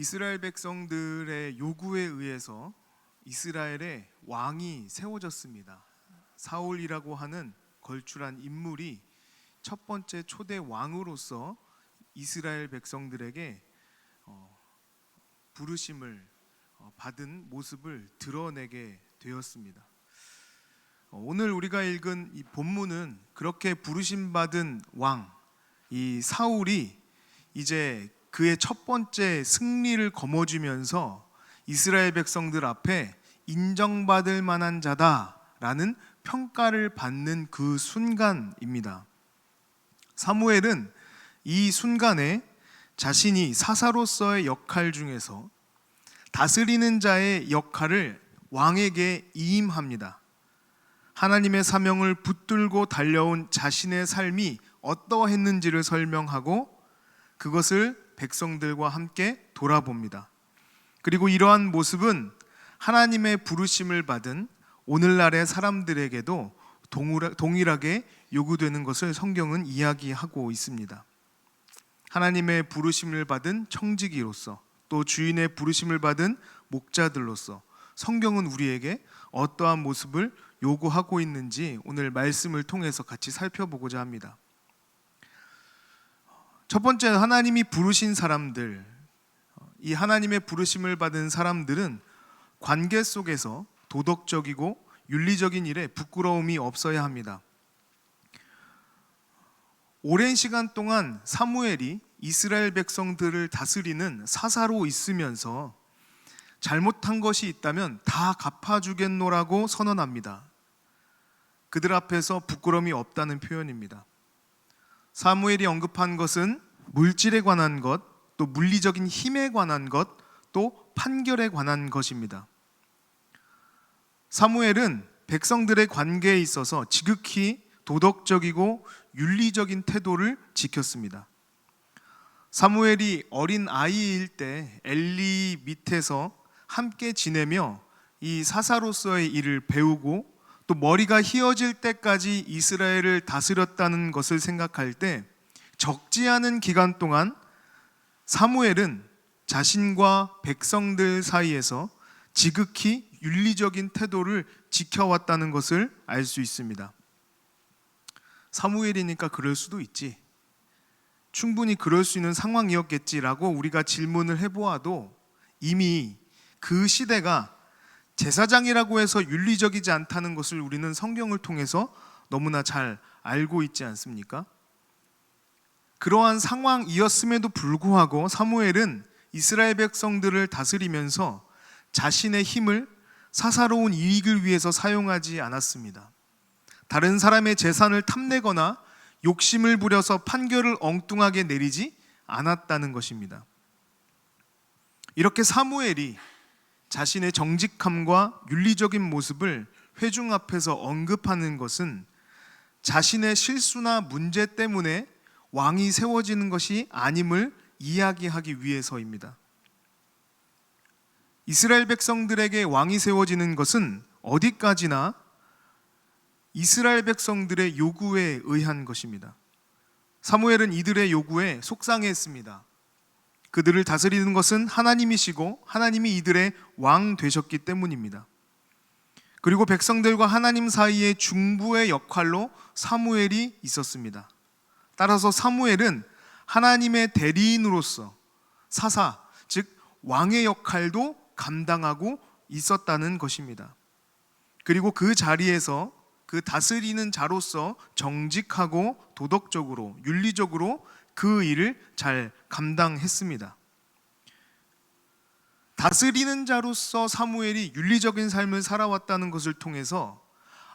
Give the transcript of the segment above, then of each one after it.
이스라엘 백성들의 요구에 의해서 이스라엘의 왕이 세워졌습니다. 사울이라고 하는 걸출한 인물이 첫 번째 초대 왕으로서 이스라엘 백성들에게 부르심을 받은 모습을 드러내게 되었습니다. 오늘 우리가 읽은 이 본문은 그렇게 부르심 받은 왕, 이 사울이 이제 그의 첫 번째 승리를 거머쥐면서 이스라엘 백성들 앞에 인정받을 만한 자다라는 평가를 받는 그 순간입니다. 사무엘은 이 순간에 자신이 사사로서의 역할 중에서 다스리는 자의 역할을 왕에게 이임합니다. 하나님의 사명을 붙들고 달려온 자신의 삶이 어떠했는지를 설명하고 그것을 백성들과 함께 돌아봅니다. 그리고 이러한 모습은 하나님의 부르심을 받은 오늘날의 사람들에게도 동일하게 요구되는 것을 성경은 이야기하고 있습니다. 하나님의 부르심을 받은 청지기로서 또 주인의 부르심을 받은 목자들로서 성경은 우리에게 어떠한 모습을 요구하고 있는지 오늘 말씀을 통해서 같이 살펴보고자 합니다. 첫 번째, 하나님이 부르신 사람들, 이 하나님의 부르심을 받은 사람들은 관계 속에서 도덕적이고 윤리적인 일에 부끄러움이 없어야 합니다. 오랜 시간 동안 사무엘이 이스라엘 백성들을 다스리는 사사로 있으면서 잘못한 것이 있다면 다 갚아주겠노라고 선언합니다. 그들 앞에서 부끄러움이 없다는 표현입니다. 사무엘이 언급한 것은 물질에 관한 것, 또 물리적인 힘에 관한 것, 또 판결에 관한 것입니다. 사무엘은 백성들의 관계에 있어서 지극히 도덕적이고 윤리적인 태도를 지켰습니다. 사무엘이 어린 아이일 때 엘리 밑에서 함께 지내며 이 사사로서의 일을 배우고 또 머리가 휘어질 때까지 이스라엘을 다스렸다는 것을 생각할 때 적지 않은 기간 동안 사무엘은 자신과 백성들 사이에서 지극히 윤리적인 태도를 지켜왔다는 것을 알 수 있습니다. 사무엘이니까 그럴 수도 있지, 충분히 그럴 수 있는 상황이었겠지라고 우리가 질문을 해보아도 이미 그 시대가 제사장이라고 해서 윤리적이지 않다는 것을 우리는 성경을 통해서 너무나 잘 알고 있지 않습니까? 그러한 상황이었음에도 불구하고 사무엘은 이스라엘 백성들을 다스리면서 자신의 힘을 사사로운 이익을 위해서 사용하지 않았습니다. 다른 사람의 재산을 탐내거나 욕심을 부려서 판결을 엉뚱하게 내리지 않았다는 것입니다. 이렇게 사무엘이 자신의 정직함과 윤리적인 모습을 회중 앞에서 언급하는 것은 자신의 실수나 문제 때문에 왕이 세워지는 것이 아님을 이야기하기 위해서입니다. 이스라엘 백성들에게 왕이 세워지는 것은 어디까지나 이스라엘 백성들의 요구에 의한 것입니다. 사무엘은 이들의 요구에 속상해했습니다. 그들을 다스리는 것은 하나님이시고 하나님이 이들의 왕 되셨기 때문입니다. 그리고 백성들과 하나님 사이의 중보의 역할로 사무엘이 있었습니다. 따라서 사무엘은 하나님의 대리인으로서 사사, 즉 왕의 역할도 감당하고 있었다는 것입니다. 그리고 그 자리에서 그 다스리는 자로서 정직하고 도덕적으로 윤리적으로 그 일을 잘 감당했습니다. 다스리는 자로서 사무엘이 윤리적인 삶을 살아왔다는 것을 통해서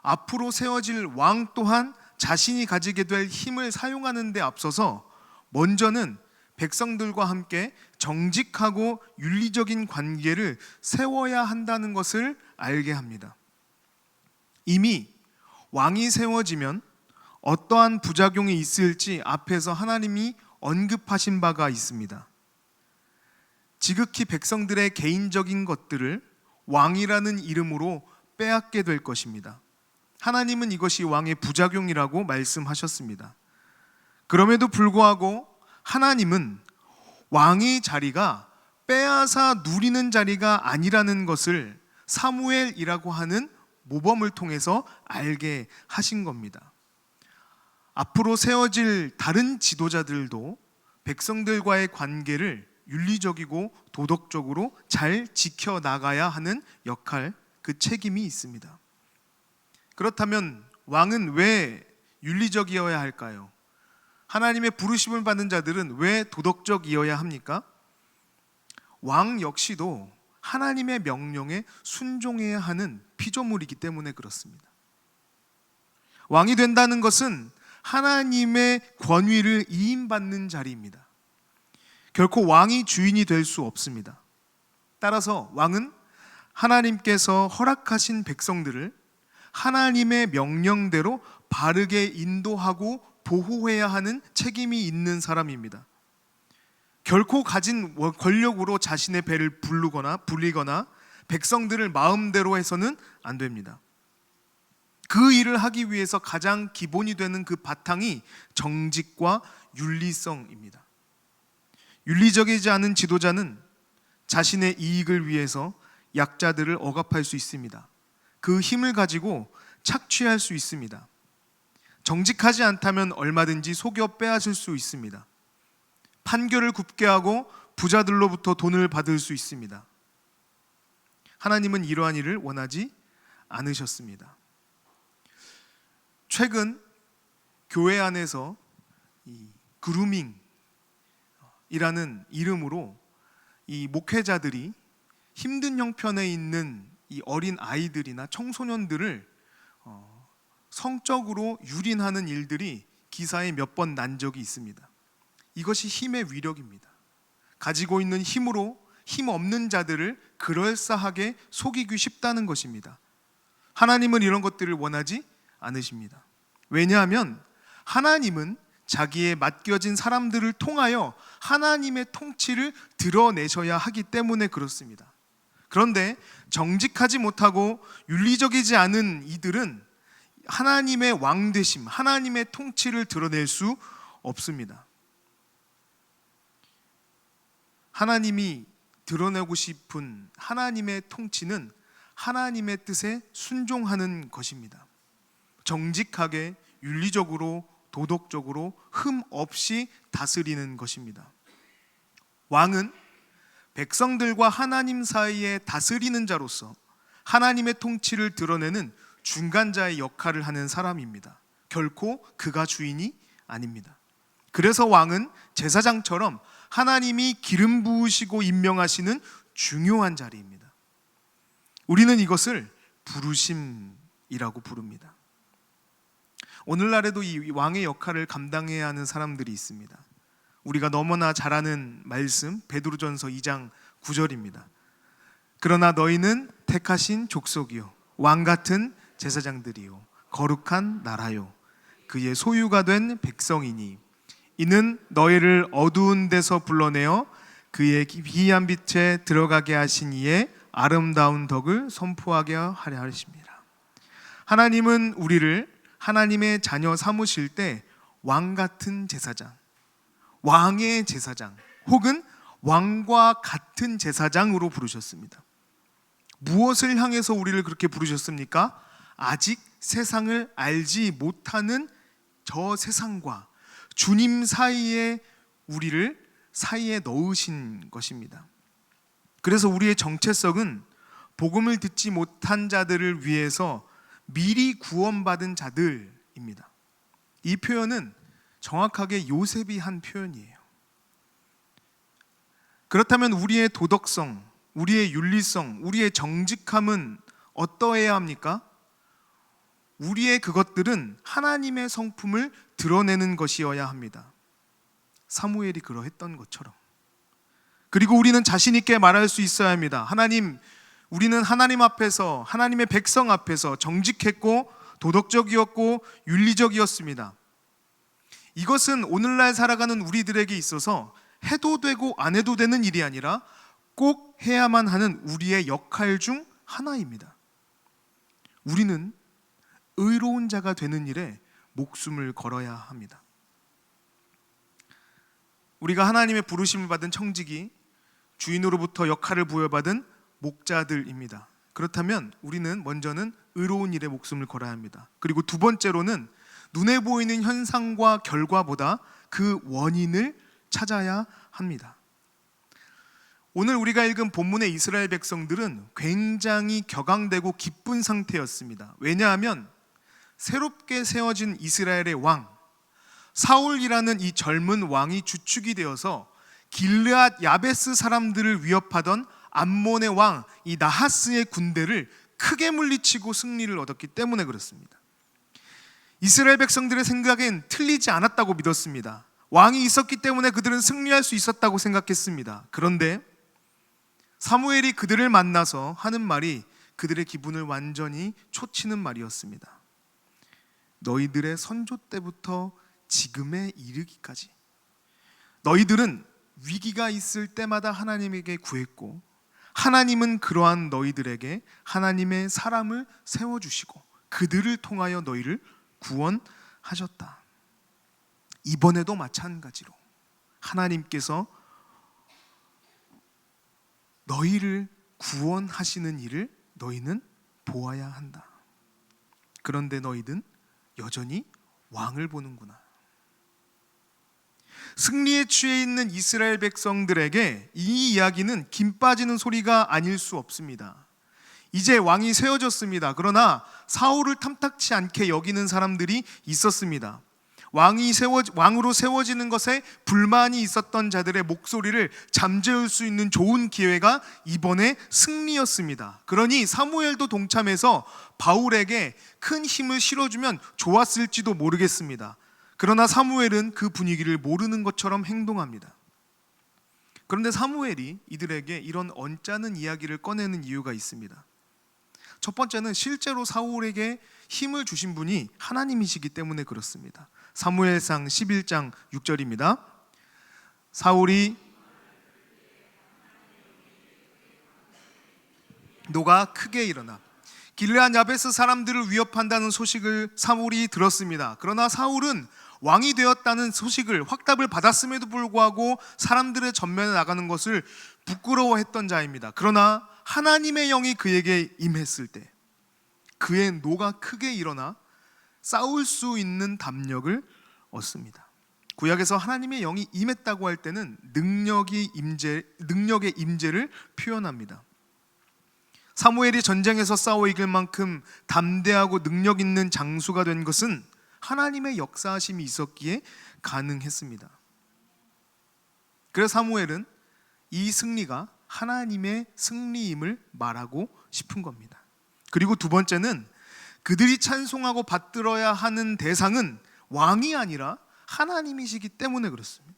앞으로 세워질 왕 또한 자신이 가지게 될 힘을 사용하는 데 앞서서 먼저는 백성들과 함께 정직하고 윤리적인 관계를 세워야 한다는 것을 알게 합니다. 이미 왕이 세워지면 어떠한 부작용이 있을지 앞에서 하나님이 언급하신 바가 있습니다. 지극히 백성들의 개인적인 것들을 왕이라는 이름으로 빼앗게 될 것입니다. 하나님은 이것이 왕의 부작용이라고 말씀하셨습니다. 그럼에도 불구하고 하나님은 왕의 자리가 빼앗아 누리는 자리가 아니라는 것을 사무엘이라고 하는 모범을 통해서 알게 하신 겁니다. 앞으로 세워질 다른 지도자들도 백성들과의 관계를 윤리적이고 도덕적으로 잘 지켜나가야 하는 역할, 그 책임이 있습니다. 그렇다면 왕은 왜 윤리적이어야 할까요? 하나님의 부르심을 받는 자들은 왜 도덕적이어야 합니까? 왕 역시도 하나님의 명령에 순종해야 하는 피조물이기 때문에 그렇습니다. 왕이 된다는 것은 하나님의 권위를 이임받는 자리입니다. 결코 왕이 주인이 될 수 없습니다. 따라서 왕은 하나님께서 허락하신 백성들을 하나님의 명령대로 바르게 인도하고 보호해야 하는 책임이 있는 사람입니다. 결코 가진 권력으로 자신의 배를 불리거나 백성들을 마음대로 해서는 안 됩니다. 그 일을 하기 위해서 가장 기본이 되는 그 바탕이 정직과 윤리성입니다. 윤리적이지 않은 지도자는 자신의 이익을 위해서 약자들을 억압할 수 있습니다. 그 힘을 가지고 착취할 수 있습니다. 정직하지 않다면 얼마든지 속여 빼앗을 수 있습니다. 판결을 굽게 하고 부자들로부터 돈을 받을 수 있습니다. 하나님은 이러한 일을 원하지 않으셨습니다. 최근 교회 안에서 이 그루밍이라는 이름으로 이 목회자들이 힘든 형편에 있는 이 어린 아이들이나 청소년들을 성적으로 유린하는 일들이 기사에 몇 번 난 적이 있습니다. 이것이 힘의 위력입니다. 가지고 있는 힘으로 힘 없는 자들을 그럴싸하게 속이기 쉽다는 것입니다. 하나님은 이런 것들을 원하지 않으십니다. 왜냐하면 하나님은 자기의 맡겨진 사람들을 통하여 하나님의 통치를 드러내셔야 하기 때문에 그렇습니다. 그런데 정직하지 못하고 윤리적이지 않은 이들은 하나님의 왕되심, 하나님의 통치를 드러낼 수 없습니다. 하나님이 드러내고 싶은 하나님의 통치는 하나님의 뜻에 순종하는 것입니다. 정직하게, 윤리적으로, 도덕적으로 흠 없이 다스리는 것입니다. 왕은 백성들과 하나님 사이에 다스리는 자로서 하나님의 통치를 드러내는 중간자의 역할을 하는 사람입니다. 결코 그가 주인이 아닙니다. 그래서 왕은 제사장처럼 하나님이 기름 부으시고 임명하시는 중요한 자리입니다. 우리는 이것을 부르심이라고 부릅니다. 오늘날에도 이 왕의 역할을 감당해야 하는 사람들이 있습니다. 우리가 너무나 잘 아는 말씀 베드로전서 2장 9절입니다. 그러나 너희는 택하신 족속이요 왕 같은 제사장들이요 거룩한 나라요 그의 소유가 된 백성이니 이는 너희를 어두운 데서 불러내어 그의 기이한 빛에 들어가게 하신 이의 아름다운 덕을 선포하게 하려 하십니다. 하나님은 우리를 하나님의 자녀 삼으실 때 왕 같은 제사장, 왕의 제사장 혹은 왕과 같은 제사장으로 부르셨습니다. 무엇을 향해서 우리를 그렇게 부르셨습니까? 아직 세상을 알지 못하는 저 세상과 주님 사이에 우리를 사이에 넣으신 것입니다. 그래서 우리의 정체성은 복음을 듣지 못한 자들을 위해서 미리 구원받은 자들입니다. 이 표현은 정확하게 요셉이 한 표현이에요. 그렇다면 우리의 도덕성, 우리의 윤리성, 우리의 정직함은 어떠해야 합니까? 우리의 그것들은 하나님의 성품을 드러내는 것이어야 합니다. 사무엘이 그러했던 것처럼. 그리고 우리는 자신 있게 말할 수 있어야 합니다. 하나님, 우리는 하나님 앞에서, 하나님의 백성 앞에서 정직했고 도덕적이었고 윤리적이었습니다. 이것은 오늘날 살아가는 우리들에게 있어서 해도 되고 안 해도 되는 일이 아니라 꼭 해야만 하는 우리의 역할 중 하나입니다. 우리는 의로운 자가 되는 일에 목숨을 걸어야 합니다. 우리가 하나님의 부르심을 받은 청지기 주인으로부터 역할을 부여받은 목자들입니다. 그렇다면 우리는 먼저는 의로운 일에 목숨을 걸어야 합니다. 그리고 두 번째로는 눈에 보이는 현상과 결과보다 그 원인을 찾아야 합니다. 오늘 우리가 읽은 본문의 이스라엘 백성들은 굉장히 격앙되고 기쁜 상태였습니다. 왜냐하면 새롭게 세워진 이스라엘의 왕 사울이라는 이 젊은 왕이 주축이 되어서 길르앗 야베스 사람들을 위협하던 암몬의 왕 이 나하스의 군대를 크게 물리치고 승리를 얻었기 때문에 그렇습니다. 이스라엘 백성들의 생각엔 틀리지 않았다고 믿었습니다. 왕이 있었기 때문에 그들은 승리할 수 있었다고 생각했습니다. 그런데 사무엘이 그들을 만나서 하는 말이 그들의 기분을 완전히 초치는 말이었습니다. 너희들의 선조 때부터 지금에 이르기까지 너희들은 위기가 있을 때마다 하나님에게 구했고 하나님은 그러한 너희들에게 하나님의 사람을 세워주시고 그들을 통하여 너희를 구원하셨다. 이번에도 마찬가지로 하나님께서 너희를 구원하시는 일을 너희는 보아야 한다. 그런데 너희는 여전히 왕을 보는구나. 승리에 취해 있는 이스라엘 백성들에게 이 이야기는 김 빠지는 소리가 아닐 수 없습니다. 이제 왕이 세워졌습니다. 그러나 사울을 탐탁치 않게 여기는 사람들이 있었습니다. 왕으로 세워지는 것에 불만이 있었던 자들의 목소리를 잠재울 수 있는 좋은 기회가 이번에 승리였습니다. 그러니 사무엘도 동참해서 바울에게 큰 힘을 실어주면 좋았을지도 모르겠습니다. 그러나 사무엘은 그 분위기를 모르는 것처럼 행동합니다. 그런데 사무엘이 이들에게 이런 언짢은 이야기를 꺼내는 이유가 있습니다. 첫 번째는 실제로 사울에게 힘을 주신 분이 하나님이시기 때문에 그렇습니다. 사무엘상 11장 6절입니다. 사울이 노가 크게 일어나 길르앗 야베스 사람들을 위협한다는 소식을 사울이 들었습니다. 그러나 사울은 왕이 되었다는 소식을 확답을 받았음에도 불구하고 사람들의 전면에 나가는 것을 부끄러워했던 자입니다. 그러나 하나님의 영이 그에게 임했을 때 그의 노가 크게 일어나 싸울 수 있는 담력을 얻습니다. 구약에서 하나님의 영이 임했다고 할 때는 능력의 임재를 표현합니다. 사무엘이 전쟁에서 싸워 이길 만큼 담대하고 능력 있는 장수가 된 것은 하나님의 역사하심이 있었기에 가능했습니다. 그래서 사무엘은 이 승리가 하나님의 승리임을 말하고 싶은 겁니다. 그리고 두 번째는 그들이 찬송하고 받들어야 하는 대상은 왕이 아니라 하나님이시기 때문에 그렇습니다.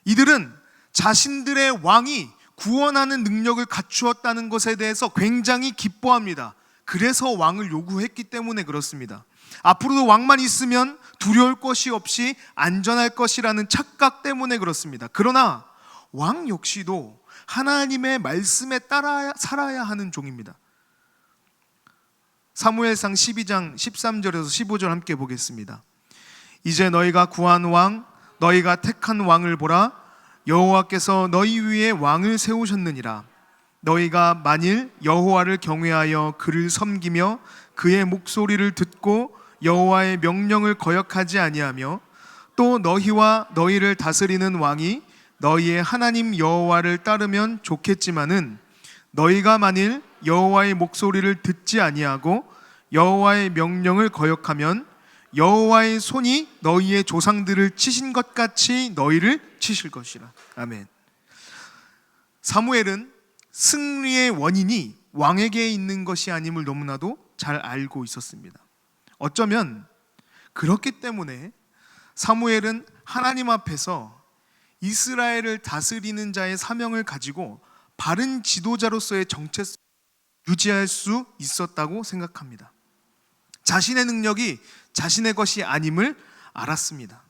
이들은 자신들의 왕이 구원하는 능력을 갖추었다는 것에 대해서 굉장히 기뻐합니다. 그래서 왕을 요구했기 때문에 그렇습니다. 앞으로도 왕만 있으면 두려울 것이 없이 안전할 것이라는 착각 때문에 그렇습니다. 그러나 왕 역시도 하나님의 말씀에 따라 살아야 하는 종입니다. 사무엘상 12장 13절에서 15절 함께 보겠습니다. 이제 너희가 구한 왕, 너희가 택한 왕을 보라. 여호와께서 너희 위에 왕을 세우셨느니라. 너희가 만일 여호와를 경외하여 그를 섬기며 그의 목소리를 듣고 여호와의 명령을 거역하지 아니하며 또 너희와 너희를 다스리는 왕이 너희의 하나님 여호와를 따르면 좋겠지만은 너희가 만일 여호와의 목소리를 듣지 아니하고 여호와의 명령을 거역하면 여호와의 손이 너희의 조상들을 치신 것 같이 너희를 치실 것이라. 아멘. 사무엘은 승리의 원인이 왕에게 있는 것이 아님을 너무나도 잘 알고 있었습니다. 어쩌면 그렇기 때문에 사무엘은 하나님 앞에서 이스라엘을 다스리는 자의 사명을 가지고 바른 지도자로서의 정체성을 유지할 수 있었다고 생각합니다. 자신의 능력이 자신의 것이 아님을 알았습니다.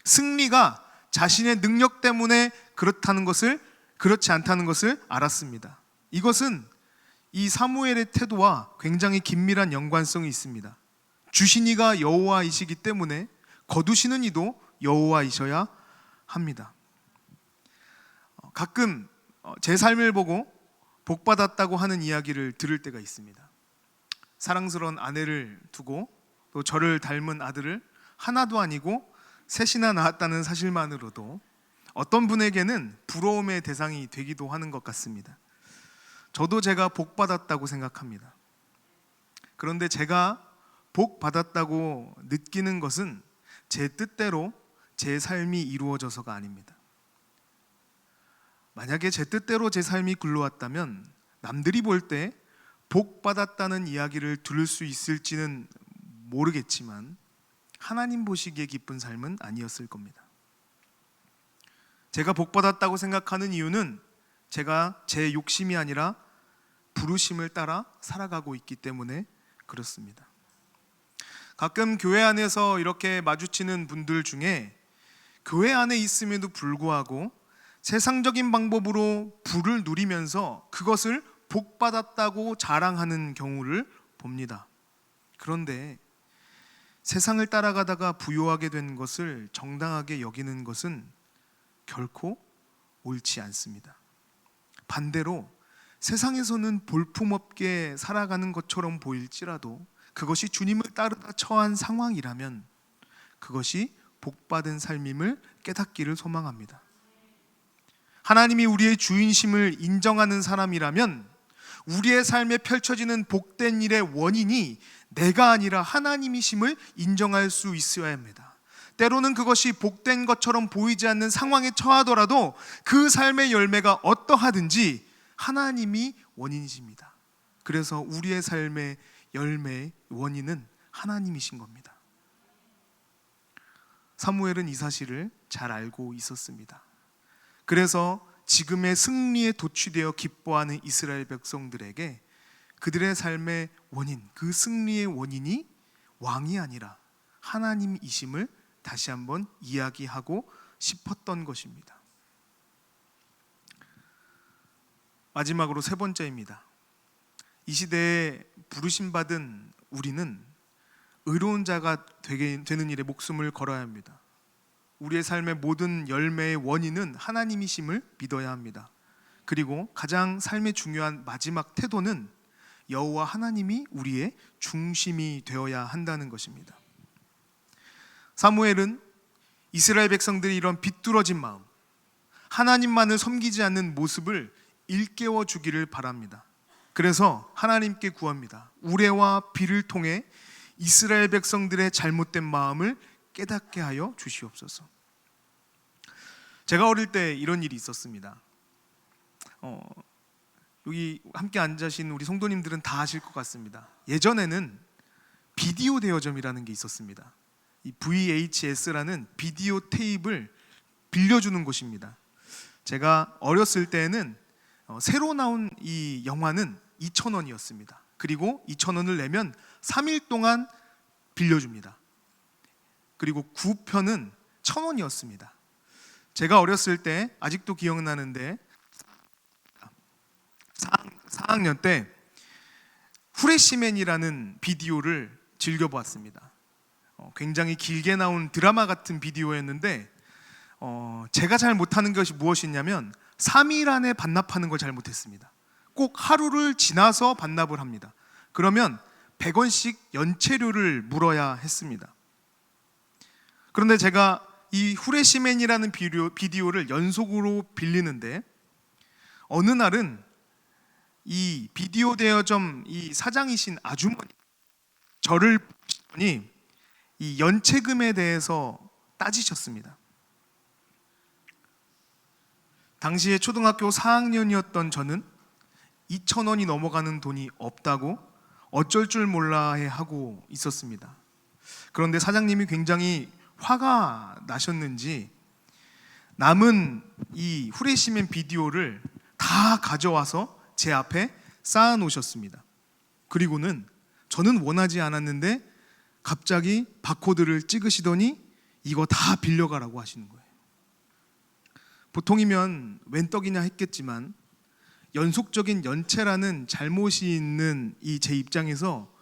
승리가 자신의 능력 때문에 그렇지 않다는 것을 알았습니다. 이것은 이 사무엘의 태도와 굉장히 긴밀한 연관성이 있습니다. 주신 이가 여호와이시기 때문에 거두시는 이도 여호와이셔야 합니다. 가끔 제 삶을 보고 복받았다고 하는 이야기를 들을 때가 있습니다. 사랑스러운 아내를 두고 또 저를 닮은 아들을 하나도 아니고 셋이나 낳았다는 사실만으로도 어떤 분에게는 부러움의 대상이 되기도 하는 것 같습니다. 저도 제가 복받았다고 생각합니다. 그런데 제가 복받았다고 느끼는 것은 제 뜻대로 제 삶이 이루어져서가 아닙니다. 만약에 제 뜻대로 제 삶이 굴러왔다면 남들이 볼 때 복받았다는 이야기를 들을 수 있을지는 모르겠지만 하나님 보시기에 기쁜 삶은 아니었을 겁니다. 제가 복받았다고 생각하는 이유는 제가 제 욕심이 아니라 부르심을 따라 살아가고 있기 때문에 그렇습니다. 가끔 교회 안에서 이렇게 마주치는 분들 중에 교회 안에 있음에도 불구하고 세상적인 방법으로 부를 누리면서 그것을 복받았다고 자랑하는 경우를 봅니다. 그런데 세상을 따라가다가 부요하게 된 것을 정당하게 여기는 것은 결코 옳지 않습니다. 반대로 세상에서는 볼품없게 살아가는 것처럼 보일지라도 그것이 주님을 따르다 처한 상황이라면 그것이 복받은 삶임을 깨닫기를 소망합니다. 하나님이 우리의 주인심을 인정하는 사람이라면 우리의 삶에 펼쳐지는 복된 일의 원인이 내가 아니라 하나님이심을 인정할 수 있어야 합니다. 때로는 그것이 복된 것처럼 보이지 않는 상황에 처하더라도 그 삶의 열매가 어떠하든지 하나님이 원인이십니다. 그래서 우리의 삶의 열매의 원인은 하나님이신 겁니다. 사무엘은 이 사실을 잘 알고 있었습니다. 그래서 지금의 승리에 도취되어 기뻐하는 이스라엘 백성들에게 그들의 삶의 원인, 그 승리의 원인이 왕이 아니라 하나님이심을 다시 한번 이야기하고 싶었던 것입니다. 마지막으로 세 번째입니다. 이 시대에 부르심받은 우리는 의로운 자가 되는 일에 목숨을 걸어야 합니다. 우리의 삶의 모든 열매의 원인은 하나님이심을 믿어야 합니다. 그리고 가장 삶의 중요한 마지막 태도는 여호와 하나님이 우리의 중심이 되어야 한다는 것입니다. 사무엘은 이스라엘 백성들이 이런 비뚤어진 마음, 하나님만을 섬기지 않는 모습을 일깨워 주기를 바랍니다. 그래서 하나님께 구합니다. 우레와 비를 통해 이스라엘 백성들의 잘못된 마음을 깨닫게 하여 주시옵소서. 제가 어릴 때 이런 일이 있었습니다. 여기 함께 앉으신 우리 성도님들은 다 아실 것 같습니다. 예전에는 비디오 대여점이라는 게 있었습니다. 이 VHS라는 비디오 테이프를 빌려주는 곳입니다. 제가 어렸을 때는 새로 나온 이 영화는 2,000원이었습니다. 그리고 2,000원을 내면 3일 동안 빌려줍니다. 그리고 9편은 1,000원이었습니다. 제가 어렸을 때 아직도 기억나는데 4학년 때 후레시맨이라는 비디오를 즐겨보았습니다. 굉장히 길게 나온 드라마 같은 비디오였는데 제가 잘 못하는 것이 무엇이냐면 3일 안에 반납하는 걸 잘 못했습니다. 꼭 하루를 지나서 반납을 합니다. 그러면 100원씩 연체료를 물어야 했습니다. 그런데 제가 이 후레시맨이라는 비디오를 연속으로 빌리는데 어느 날은 이 비디오 대여점 이 사장이신 아주머니 저를 보시더니 이 연체금에 대해서 따지셨습니다. 당시에 초등학교 4학년이었던 저는 2,000원이 넘어가는 돈이 없다고 어쩔 줄 몰라 하고 있었습니다. 그런데 사장님이 굉장히 화가 나셨는지 남은 이 후레시맨 비디오를 다 가져와서 제 앞에 쌓아 놓으셨습니다. 그리고는 저는 원하지 않았는데 갑자기 바코드를 찍으시더니 이거 다 빌려가라고 하시는 거예요. 보통이면 웬 떡이냐 했겠지만 연속적인 연체라는 잘못이 있는 이 제 입장에서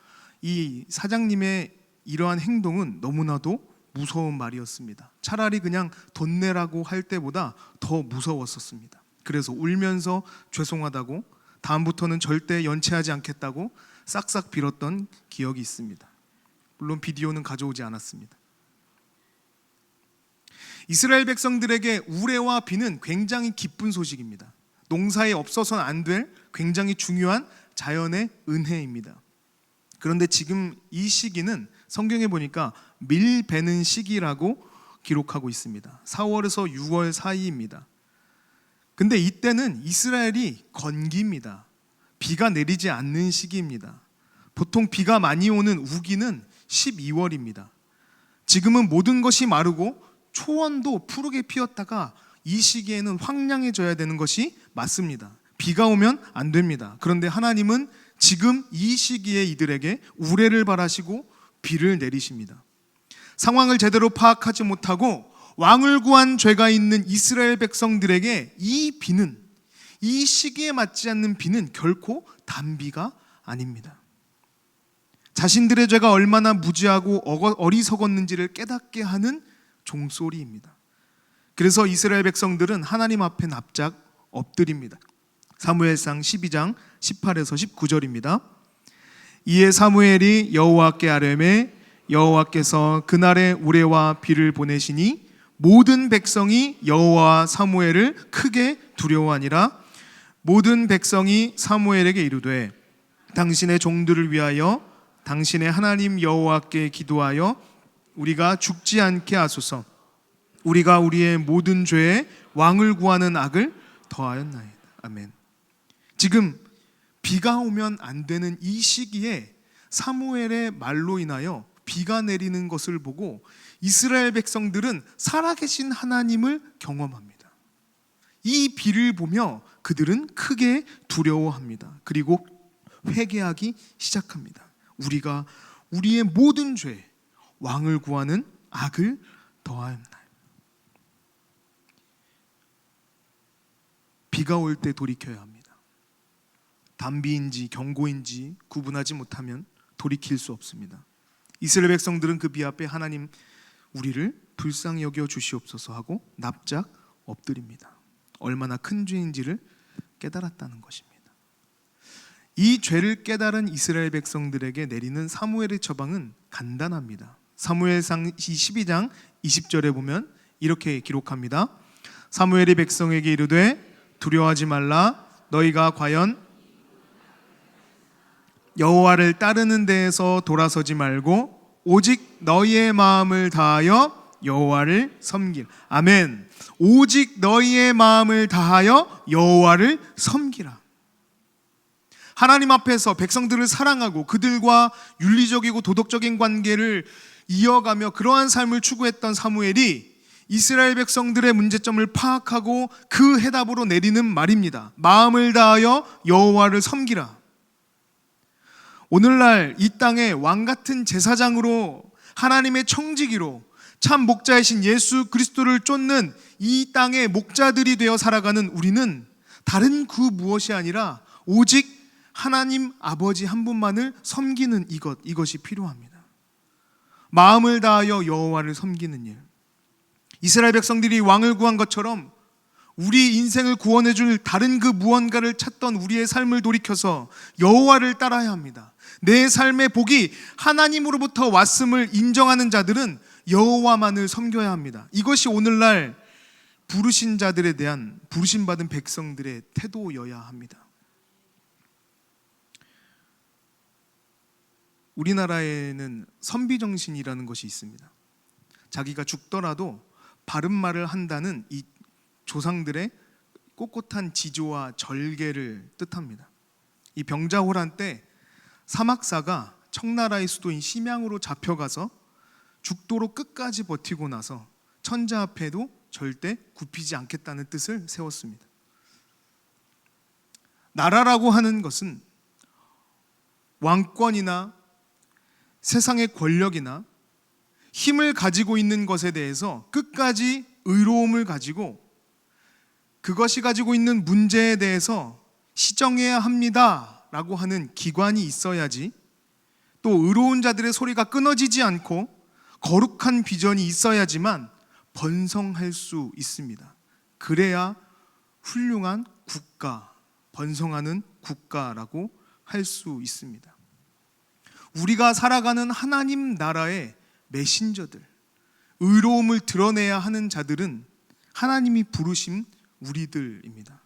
이 사장님의 이러한 행동은 너무나도 무서운 말이었습니다. 차라리 그냥 돈 내라고 할 때보다 더 무서웠었습니다. 그래서 울면서 죄송하다고, 다음부터는 절대 연체하지 않겠다고 싹싹 빌었던 기억이 있습니다. 물론 비디오는 가져오지 않았습니다. 이스라엘 백성들에게 우레와 비는 굉장히 기쁜 소식입니다. 농사에 없어서는 안 될 굉장히 중요한 자연의 은혜입니다. 그런데 지금 이 시기는 성경에 보니까 밀 베는 시기라고 기록하고 있습니다. 4월에서 6월 사이입니다. 근데 이때는 이스라엘이 건기입니다. 비가 내리지 않는 시기입니다. 보통 비가 많이 오는 우기는 12월입니다. 지금은 모든 것이 마르고 초원도 푸르게 피었다가 이 시기에는 황량해져야 되는 것이 맞습니다. 비가 오면 안 됩니다. 그런데 하나님은 지금 이 시기에 이들에게 우레를 바라시고 비를 내리십니다. 상황을 제대로 파악하지 못하고 왕을 구한 죄가 있는 이스라엘 백성들에게 이 비는, 이 시기에 맞지 않는 비는 결코 단비가 아닙니다. 자신들의 죄가 얼마나 무지하고 어리석었는지를 깨닫게 하는 종소리입니다. 그래서 이스라엘 백성들은 하나님 앞에 납작 엎드립니다. 사무엘상 12장 18에서 19절입니다. 이에 사무엘이 여호와께 아뢰매 여호와께서 그날에 우레와 비를 보내시니 모든 백성이 여호와 사무엘을 크게 두려워하니라. 모든 백성이 사무엘에게 이르되 당신의 종들을 위하여 당신의 하나님 여호와께 기도하여 우리가 죽지 않게 하소서. 우리가 우리의 모든 죄에 왕을 구하는 악을 더하였나이다. 아멘. 지금 비가 오면 안 되는 이 시기에 사무엘의 말로 인하여 비가 내리는 것을 보고 이스라엘 백성들은 살아계신 하나님을 경험합니다. 이 비를 보며 그들은 크게 두려워합니다. 그리고 회개하기 시작합니다. 우리가 우리의 모든 죄, 왕을 구하는 악을 더하였나이다. 비가 올 때 돌이켜야 합니다. 단비인지 경고인지 구분하지 못하면 돌이킬 수 없습니다. 이스라엘 백성들은 그 비 앞에 하나님 우리를 불쌍히 여겨 주시옵소서 하고 납작 엎드립니다. 얼마나 큰 죄인지를 깨달았다는 것입니다. 이 죄를 깨달은 이스라엘 백성들에게 내리는 사무엘의 처방은 간단합니다. 사무엘상 12장 20절에 보면 이렇게 기록합니다. 사무엘이 백성에게 이르되 두려워하지 말라. 너희가 과연 여호와를 따르는 데에서 돌아서지 말고 오직 너희의 마음을 다하여 여호와를 섬기라. 아멘. 오직 너희의 마음을 다하여 여호와를 섬기라. 하나님 앞에서 백성들을 사랑하고 그들과 윤리적이고 도덕적인 관계를 이어가며 그러한 삶을 추구했던 사무엘이 이스라엘 백성들의 문제점을 파악하고 그 해답으로 내리는 말입니다. 마음을 다하여 여호와를 섬기라. 오늘날 이 땅에 왕같은 제사장으로 하나님의 청지기로 참 목자이신 예수 그리스도를 쫓는 이 땅의 목자들이 되어 살아가는 우리는 다른 그 무엇이 아니라 오직 하나님 아버지 한 분만을 섬기는 이것이 필요합니다. 마음을 다하여 여호와를 섬기는 일. 이스라엘 백성들이 왕을 구한 것처럼 우리 인생을 구원해 줄 다른 그 무언가를 찾던 우리의 삶을 돌이켜서 여호와를 따라야 합니다. 내 삶의 복이 하나님으로부터 왔음을 인정하는 자들은 여호와만을 섬겨야 합니다. 이것이 오늘날 부르신 자들에 대한 부르심받은 백성들의 태도여야 합니다. 우리나라에는 선비정신이라는 것이 있습니다. 자기가 죽더라도 바른 말을 한다는 이 조상들의 꼿꼿한 지조와 절개를 뜻합니다. 이 병자호란 때 사막사가 청나라의 수도인 심양으로 잡혀가서 죽도록 끝까지 버티고 나서 천자 앞에도 절대 굽히지 않겠다는 뜻을 세웠습니다. 나라라고 하는 것은 왕권이나 세상의 권력이나 힘을 가지고 있는 것에 대해서 끝까지 의로움을 가지고 그것이 가지고 있는 문제에 대해서 시정해야 합니다 라고 하는 기관이 있어야지, 또 의로운 자들의 소리가 끊어지지 않고 거룩한 비전이 있어야지만 번성할 수 있습니다. 그래야 훌륭한 국가, 번성하는 국가라고 할 수 있습니다. 우리가 살아가는 하나님 나라의 메신저들, 의로움을 드러내야 하는 자들은 하나님이 부르신 우리들입니다.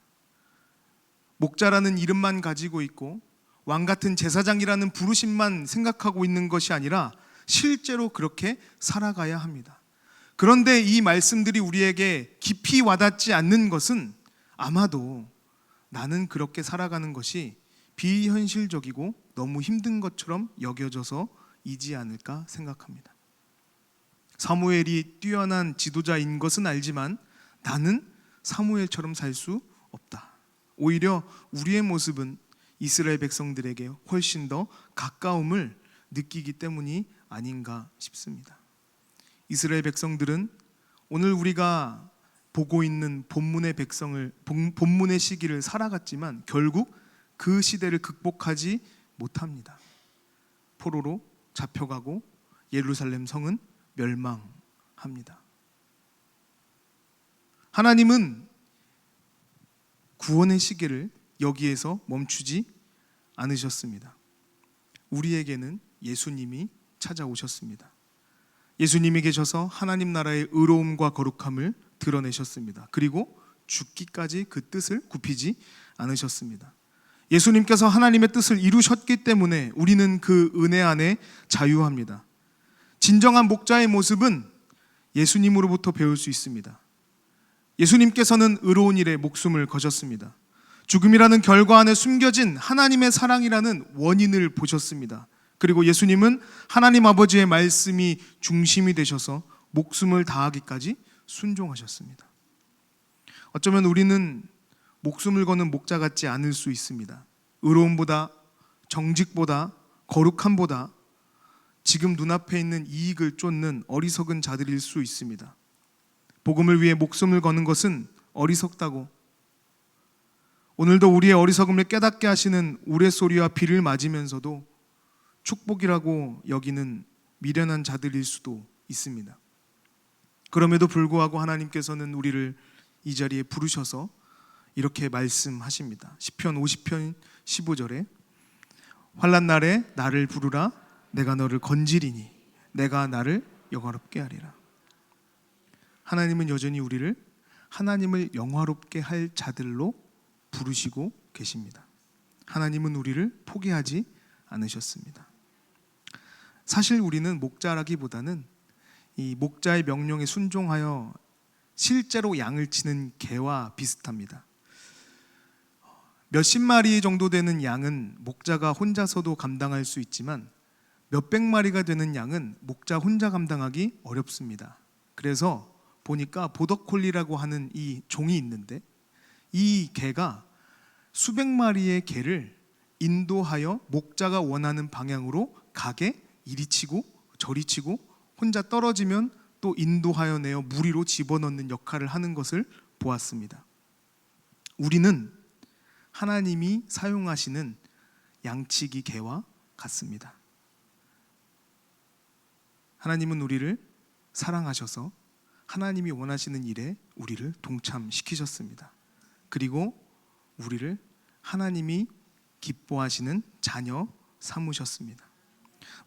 목자라는 이름만 가지고 있고 왕같은 제사장이라는 부르심만 생각하고 있는 것이 아니라 실제로 그렇게 살아가야 합니다. 그런데 이 말씀들이 우리에게 깊이 와닿지 않는 것은 아마도 나는 그렇게 살아가는 것이 비현실적이고 너무 힘든 것처럼 여겨져서이지 않을까 생각합니다. 사무엘이 뛰어난 지도자인 것은 알지만 나는 사무엘처럼 살 수 없다. 오히려 우리의 모습은 이스라엘 백성들에게 훨씬 더 가까움을 느끼기 때문이 아닌가 싶습니다. 이스라엘 백성들은 오늘 우리가 보고 있는 본문의 시기를 살아갔지만 결국 그 시대를 극복하지 못합니다. 포로로 잡혀가고 예루살렘 성은 멸망합니다. 하나님은 구원의 시계를 여기에서 멈추지 않으셨습니다. 우리에게는 예수님이 찾아오셨습니다. 예수님이 계셔서 하나님 나라의 의로움과 거룩함을 드러내셨습니다. 그리고 죽기까지 그 뜻을 굽히지 않으셨습니다. 예수님께서 하나님의 뜻을 이루셨기 때문에 우리는 그 은혜 안에 자유합니다. 진정한 목자의 모습은 예수님으로부터 배울 수 있습니다. 예수님께서는 의로운 일에 목숨을 거셨습니다. 죽음이라는 결과 안에 숨겨진 하나님의 사랑이라는 원인을 보셨습니다. 그리고 예수님은 하나님 아버지의 말씀이 중심이 되셔서 목숨을 다하기까지 순종하셨습니다. 어쩌면 우리는 목숨을 거는 목자 같지 않을 수 있습니다. 의로움보다, 정직보다, 거룩함보다 지금 눈앞에 있는 이익을 쫓는 어리석은 자들일 수 있습니다. 복음을 위해 목숨을 거는 것은 어리석다고, 오늘도 우리의 어리석음을 깨닫게 하시는 우레소리와 비를 맞으면서도 축복이라고 여기는 미련한 자들일 수도 있습니다. 그럼에도 불구하고 하나님께서는 우리를 이 자리에 부르셔서 이렇게 말씀하십니다. 시편 50편 15절에 환난 날에 나를 부르라 내가 너를 건지리니 내가 나를 영화롭게 하리라. 하나님은 여전히 우리를 하나님을 영화롭게 할 자들로 부르시고 계십니다. 하나님은 우리를 포기하지 않으셨습니다. 사실 우리는 목자라기보다는 이 목자의 명령에 순종하여 실제로 양을 치는 개와 비슷합니다. 몇십 마리 정도 되는 양은 목자가 혼자서도 감당할 수 있지만 몇백 마리가 되는 양은 목자 혼자 감당하기 어렵습니다. 그래서 보니까 보더콜리라고 하는 이 종이 있는데 이 개가 수백 마리의 개를 인도하여 목자가 원하는 방향으로 가게 이리 치고 저리 치고 혼자 떨어지면 또 인도하여 내어 무리로 집어넣는 역할을 하는 것을 보았습니다. 우리는 하나님이 사용하시는 양치기 개와 같습니다. 하나님은 우리를 사랑하셔서 하나님이 원하시는 일에 우리를 동참시키셨습니다. 그리고 우리를 하나님이 기뻐하시는 자녀 삼으셨습니다.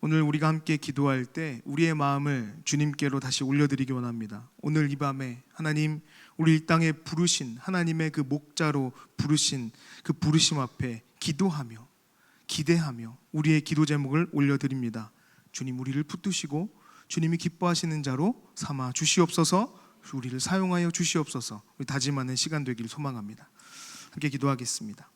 오늘 우리가 함께 기도할 때 우리의 마음을 주님께로 다시 올려드리기 원합니다. 오늘 이 밤에 하나님, 우리 이 땅에 부르신 하나님의 그 목자로 부르신 그 부르심 앞에 기도하며 기대하며 우리의 기도 제목을 올려드립니다. 주님, 우리를 붙드시고 주님이 기뻐하시는 자로 삼아 주시옵소서. 우리를 사용하여 주시옵소서. 우리 다짐하는 시간 되기를 소망합니다. 함께 기도하겠습니다.